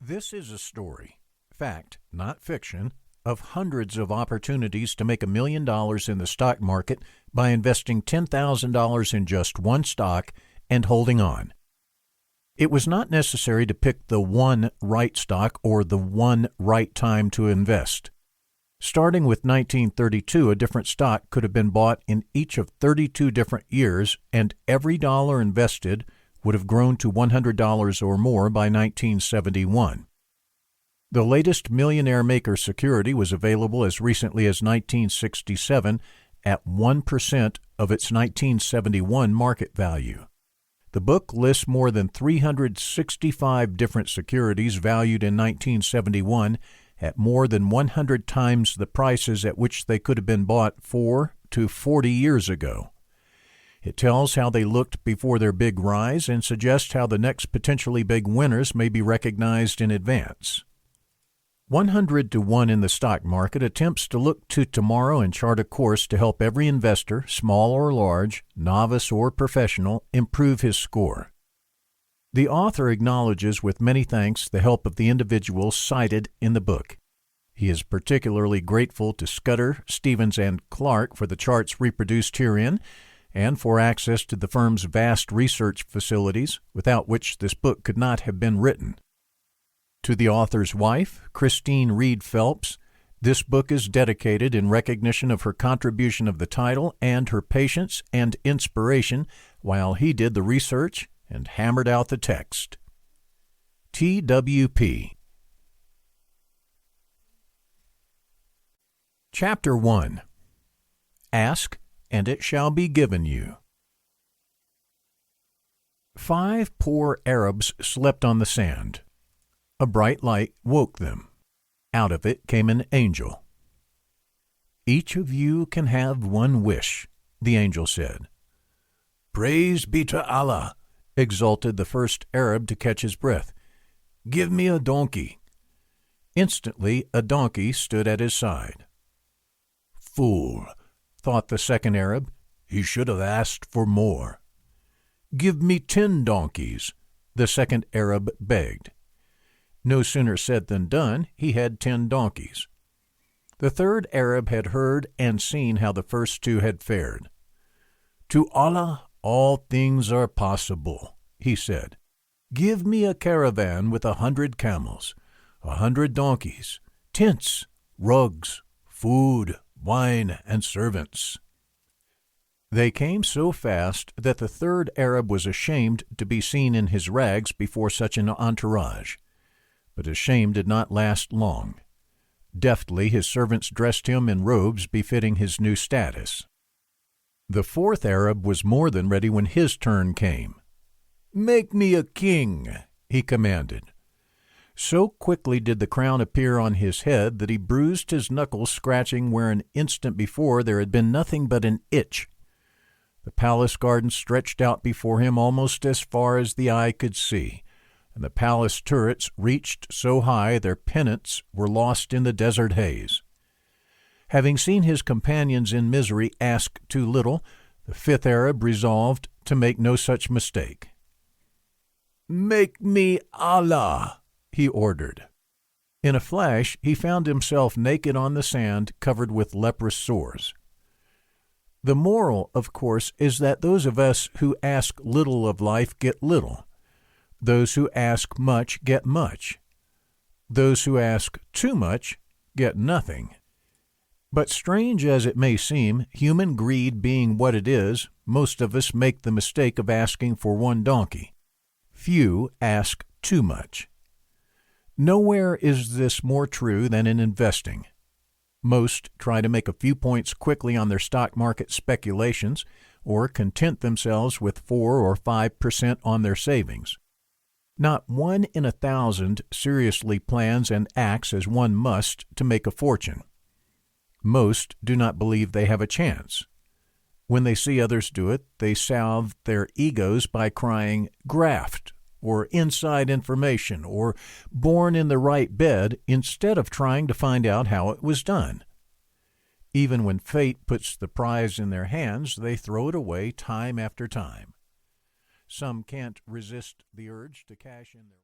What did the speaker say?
This is a story, fact, not fiction, of hundreds of opportunities to make $1 million in the stock market by investing $10,000 in just one stock and holding on. It was not necessary to pick the one right stock or the one right time to invest. Starting with 1932, a different stock could have been bought in each of 32 different years, and every dollar invested would have grown to $100 or more by 1971. The latest Millionaire Maker security was available as recently as 1967 at 1% of its 1971 market value. The book lists more than 365 different securities valued in 1971 at more than 100 times the prices at which they could have been bought 4 to 40 years ago. It tells how they looked before their big rise and suggests how the next potentially big winners may be recognized in advance. 100 to 1 in the stock market attempts to look to tomorrow and chart a course to help every investor, small or large, novice or professional, improve his score. The author acknowledges with many thanks the help of the individuals cited in the book. He is particularly grateful to Scudder, Stevens, and Clark for the charts reproduced herein, and for access to the firm's vast research facilities, without which this book could not have been written. To the author's wife, Christine Reed Phelps, this book is dedicated in recognition of her contribution of the title and her patience and inspiration while he did the research and hammered out the text. TWP. Chapter 1. Ask, and it shall be given you. 5 poor Arabs slept on the sand. A bright light woke them. Out of it came an angel. "Each of you can have one wish," the angel said. "Praise be to Allah," exulted the first Arab to catch his breath. "Give me a donkey." Instantly a donkey stood at his side. "Fool," thought the second Arab, "he should have asked for more." "Give me 10 donkeys," the second Arab begged. No sooner said than done, he had 10 donkeys. The third Arab had heard and seen how the first 2 had fared. "To Allah all things are possible," he said. "Give me a caravan with 100 camels, 100 donkeys, tents, rugs, food, wine, and servants." They came so fast that the third Arab was ashamed to be seen in his rags before such an entourage. But his shame did not last long. Deftly his servants dressed him in robes befitting his new status. The fourth Arab was more than ready when his turn came. "Make me a king," he commanded. So quickly did the crown appear on his head that he bruised his knuckles, scratching where an instant before there had been nothing but an itch. The palace garden stretched out before him almost as far as the eye could see, and the palace turrets reached so high their pennants were lost in the desert haze. Having seen his companions in misery ask too little, the fifth Arab resolved to make no such mistake. "Make me Allah," he ordered. In a flash he found himself naked on the sand, covered with leprous sores. The moral, of course, is that those of us who ask little of life get little. Those who ask much get much. Those who ask too much get nothing. But strange as it may seem, human greed being what it is, most of us make the mistake of asking for 1 donkey. Few ask too much. Nowhere is this more true than in investing. Most try to make a few points quickly on their stock market speculations, or content themselves with 4 or 5% on their savings. Not 1 in 1,000 seriously plans and acts as one must to make a fortune. Most do not believe they have a chance. When they see others do it, they salve their egos by crying graft, or inside information, or born in the right bed, instead of trying to find out how it was done. Even when fate puts the prize in their hands, they throw it away time after time. Some can't resist the urge to cash in their